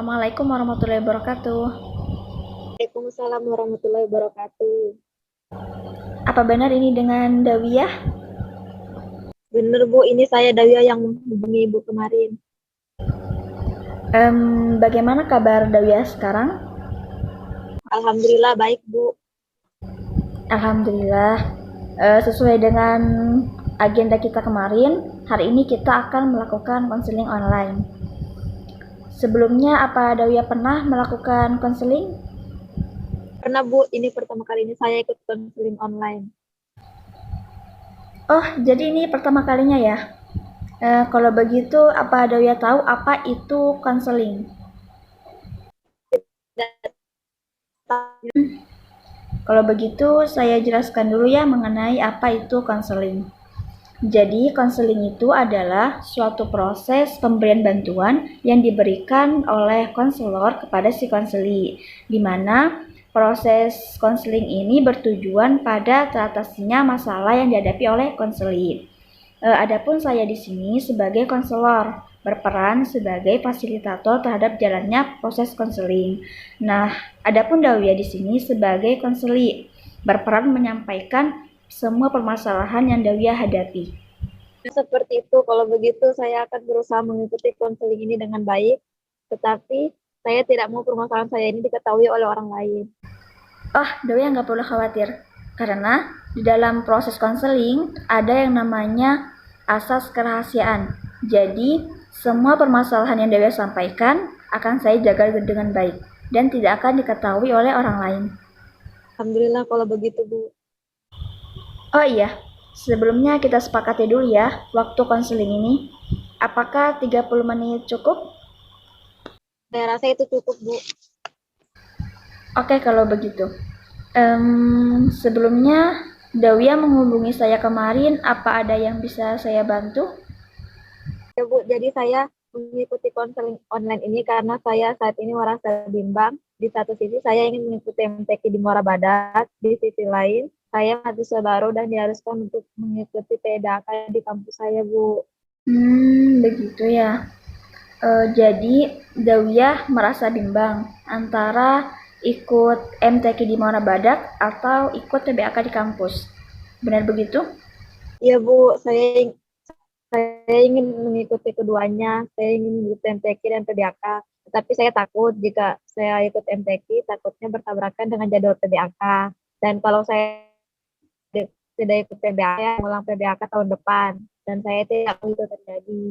Assalamualaikum warahmatullahi wabarakatuh. Waalaikumsalam warahmatullahi wabarakatuh. Apa benar ini dengan Dawiyah? Bener Bu, ini saya Dawia yang menghubungi Ibu kemarin. Bagaimana kabar Dawiyah sekarang? Alhamdulillah baik Bu. Alhamdulillah. Sesuai dengan agenda kita kemarin, hari ini kita akan melakukan konseling online. Sebelumnya, apa Dawiyah pernah melakukan konseling? Karena Bu, ini pertama kali ini saya ikut konseling online. Oh, jadi ini pertama kalinya ya? Kalau begitu, apa Dawiyah tahu apa itu konseling? Kalau begitu, saya jelaskan dulu ya mengenai apa itu konseling. Jadi, konseling itu adalah suatu proses pemberian bantuan yang diberikan oleh konselor kepada si konseli, di mana proses konseling ini bertujuan pada teratasinya masalah yang dihadapi oleh konseli. Adapun saya di sini sebagai konselor, berperan sebagai fasilitator terhadap jalannya proses konseling. Nah, adapun Dawiyah di sini sebagai konseli, berperan menyampaikan semua permasalahan yang Dawiyah hadapi. Seperti itu, kalau begitu saya akan berusaha mengikuti konseling ini dengan baik, tetapi saya tidak mau permasalahan saya ini diketahui oleh orang lain. Oh, Dawiyah nggak perlu khawatir, karena di dalam proses konseling ada yang namanya asas kerahasiaan. Jadi, semua permasalahan yang Dawiyah sampaikan akan saya jaga dengan baik dan tidak akan diketahui oleh orang lain. Alhamdulillah kalau begitu Bu. Oh iya, sebelumnya kita sepakati dulu ya waktu konseling ini. Apakah 30 menit cukup? Saya rasa itu cukup Bu. Oke, kalau begitu. Sebelumnya, Dawiyah menghubungi saya kemarin, apa ada yang bisa saya bantu? Ya Bu, jadi saya mengikuti konseling online ini karena saya saat ini merasa bimbang. Di satu sisi saya ingin mengikuti MTQ di Muara Badak, di sisi lain saya mahasiswa baru dan diharuskan untuk mengikuti PDAK di kampus saya, Bu. Begitu ya. Jadi Dawiyah merasa bimbang antara ikut MTQ di Muara Badak atau ikut PBAK di kampus. Benar begitu? Iya, Bu, saya ingin mengikuti keduanya. Saya ingin mengikuti MTQ dan PBAK. Tetapi saya takut jika saya ikut MTQ, takutnya bertabrakan dengan jadwal PBAK. Dan kalau saya tidak ikut PBAK, saya ulang PBAK tahun depan. Dan saya tidak mau itu terjadi.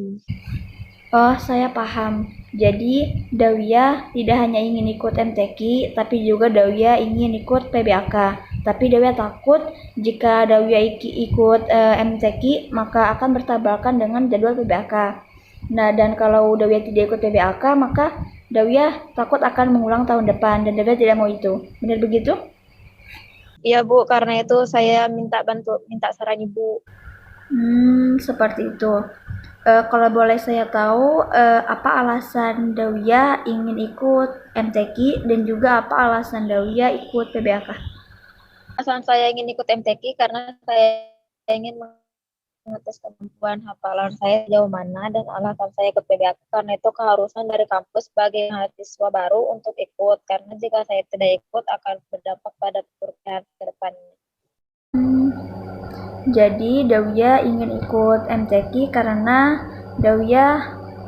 Oh, saya paham. Jadi, Dawiyah tidak hanya ingin ikut MTQ, tapi juga Dawiyah ingin ikut PBAK. Tapi Dawiyah takut jika Dawiyah ikut MTQ, maka akan bertabrakan dengan jadwal PBAK. Nah, dan kalau Dawiyah tidak ikut PBAK, maka Dawiyah takut akan mengulang tahun depan, dan Dawiyah tidak mau itu. Benar begitu? Iya, Bu, karena itu saya minta saran Ibu. Seperti itu. Kalau boleh saya tahu, apa alasan Dawiyah ingin ikut MTQ dan juga apa alasan Dawiyah ikut PBAK? Alasan saya ingin ikut MTQ karena saya ingin mengetes kemampuan hafalan saya sejauh mana, dan alasan saya ikut PBAK karena itu keharusan dari kampus sebagai mahasiswa baru untuk ikut, karena jika saya tidak ikut akan berdampak pada pekerjaan ke depannya. Jadi Dawiyah ingin ikut MTQ karena Dawiyah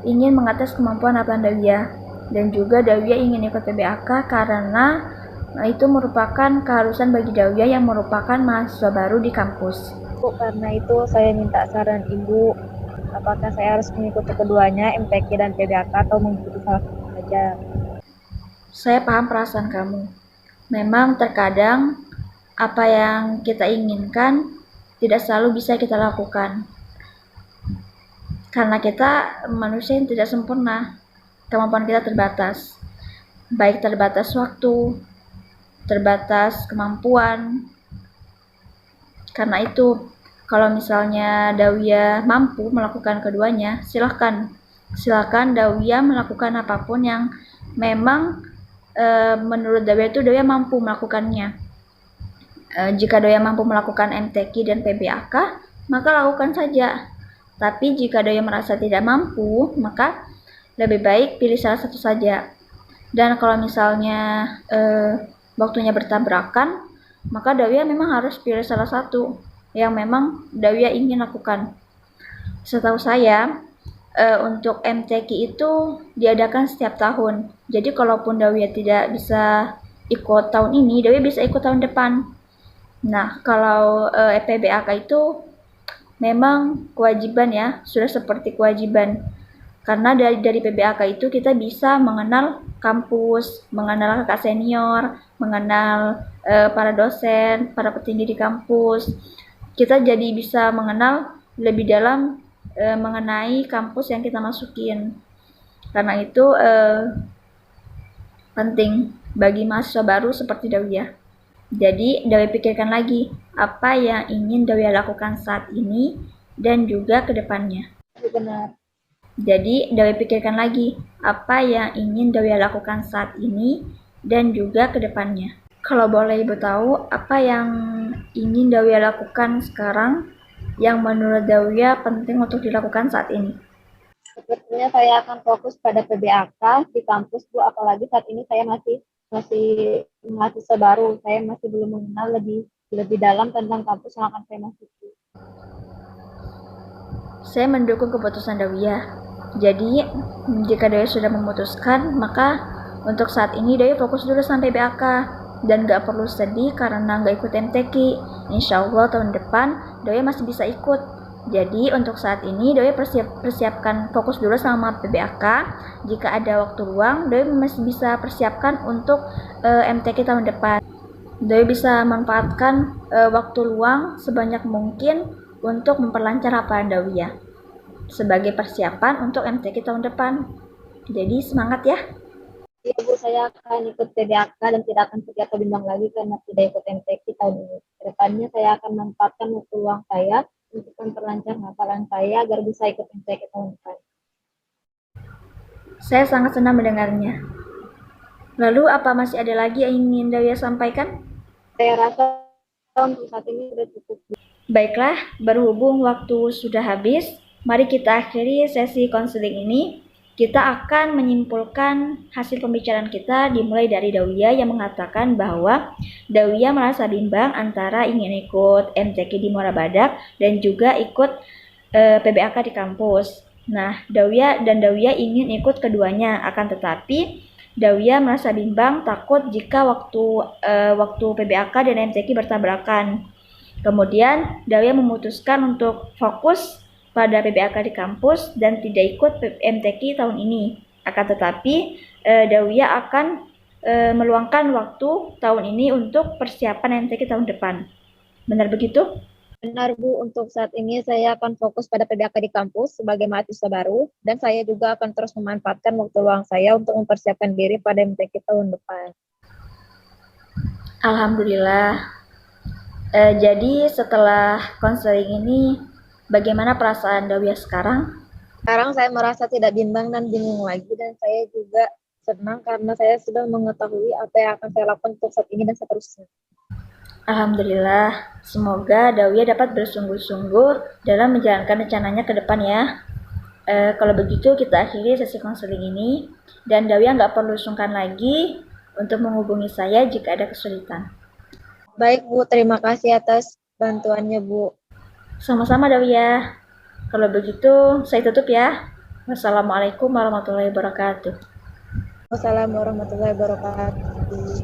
ingin mengetes kemampuan hafalan Dawiyah, dan juga Dawiyah ingin ikut PBAK karena itu merupakan keharusan bagi Dawiyah yang merupakan mahasiswa baru di kampus. Bu, karena itu saya minta saran Ibu, apakah saya harus mengikuti keduanya, MTQ dan PBAK, atau mengikuti salah satu saja? Saya paham perasaan kamu. Memang terkadang apa yang kita inginkan tidak selalu bisa kita lakukan. Karena kita manusia yang tidak sempurna, kemampuan kita terbatas. Baik terbatas waktu, terbatas kemampuan. Karena itu, kalau misalnya Dawiyah mampu melakukan keduanya, silakan Dawiyah melakukan apapun yang memang menurut Dawiyah itu Dawiyah mampu melakukannya. Jika Dawiyah mampu melakukan MTQ dan PBAK, maka lakukan saja. Tapi jika Dawiyah merasa tidak mampu, maka lebih baik pilih salah satu saja. Dan kalau misalnya waktunya bertabrakan, maka Dawiyah memang harus pilih salah satu yang memang Dawiyah ingin lakukan. Setahu saya, untuk MTQ itu diadakan setiap tahun. Jadi kalaupun Dawiyah tidak bisa ikut tahun ini, Dawiyah bisa ikut tahun depan. Nah, kalau PBAK itu memang kewajiban ya, sudah seperti kewajiban. Karena dari PBAK itu kita bisa mengenal kampus, mengenal kakak senior, mengenal para dosen, para petinggi di kampus. Kita jadi bisa mengenal lebih dalam mengenai kampus yang kita masukin. Karena itu penting bagi mahasiswa baru seperti Dawiyah. Jadi, Dawiyah pikirkan lagi apa yang ingin Dawiyah lakukan saat ini dan juga ke depannya. Benar. Jadi, Dawiyah pikirkan lagi apa yang ingin Dawiyah lakukan saat ini dan juga ke depannya. Kalau boleh Ibu tahu, apa yang ingin Dawiyah lakukan sekarang yang menurut Dawiyah penting untuk dilakukan saat ini? Sepertinya saya akan fokus pada PBAK di kampus, Bu. Apalagi saat ini saya masih mahasiswa baru. Saya masih belum mengenal lebih dalam tentang kampus yang akan saya masuki. Saya mendukung keputusan Dawiyah. Jadi, jika Dawiyah sudah memutuskan, maka untuk saat ini Dawiyah fokus dulu sampai PBAK dan gak perlu sedih karena gak ikut MTQ. Insya Allah tahun depan Dawiyah masih bisa ikut. Jadi untuk saat ini Dawiyah persiapkan fokus dulu sama PBAK. Jika ada waktu luang, Dawiyah masih bisa persiapkan untuk MTQ tahun depan. Dawiyah bisa manfaatkan waktu luang sebanyak mungkin untuk memperlancar hafalan Dawiyah sebagai persiapan untuk MTQ tahun depan. Jadi semangat ya. Iya Bu, saya akan ikut PBAK dan tidak akan pergi atau bimbang lagi karena tidak ikut MTQ tahun ini. Kedepannya saya akan manfaatkan waktu luang saya untuk memperlancar hafalan saya agar bisa ikut MTQ tahun depan. Saya sangat senang mendengarnya. Lalu apa masih ada lagi yang ingin Dawiyah sampaikan? Saya rasa untuk saat ini sudah cukup. Baiklah, berhubung waktu sudah habis, mari kita akhiri sesi konseling ini. Kita akan menyimpulkan hasil pembicaraan kita dimulai dari Dawiyah yang mengatakan bahwa Dawiyah merasa bimbang antara ingin ikut MTQ di Muara Badak dan juga ikut PBAK di kampus. Nah, Dawiyah ingin ikut keduanya, akan tetapi Dawiyah merasa bimbang takut jika waktu PBAK dan MTQ bertabrakan. Kemudian Dawiyah memutuskan untuk fokus pada PBAK di kampus dan tidak ikut MTQ tahun ini. Akan tetapi Dawiyah akan meluangkan waktu tahun ini untuk persiapan MTQ tahun depan. Benar begitu? Benar Bu, untuk saat ini saya akan fokus pada PBAK di kampus sebagai mahasiswa baru dan saya juga akan terus memanfaatkan waktu luang saya untuk mempersiapkan diri pada MTQ tahun depan. Alhamdulillah. Jadi setelah konseling ini, bagaimana perasaan Dawiyah sekarang? Sekarang saya merasa tidak bimbang dan bingung lagi dan saya juga senang karena saya sudah mengetahui apa yang akan saya lakukan untuk saat ini dan seterusnya. Alhamdulillah, semoga Dawiyah dapat bersungguh-sungguh dalam menjalankan rencananya ke depan ya. Kalau begitu kita akhiri sesi konseling ini dan Dawiyah nggak perlu sungkan lagi untuk menghubungi saya jika ada kesulitan. Baik Bu, terima kasih atas bantuannya Bu. Sama-sama Dawiyah. Kalau begitu saya tutup ya. Wassalamualaikum warahmatullahi wabarakatuh. Wassalamualaikum warahmatullahi wabarakatuh.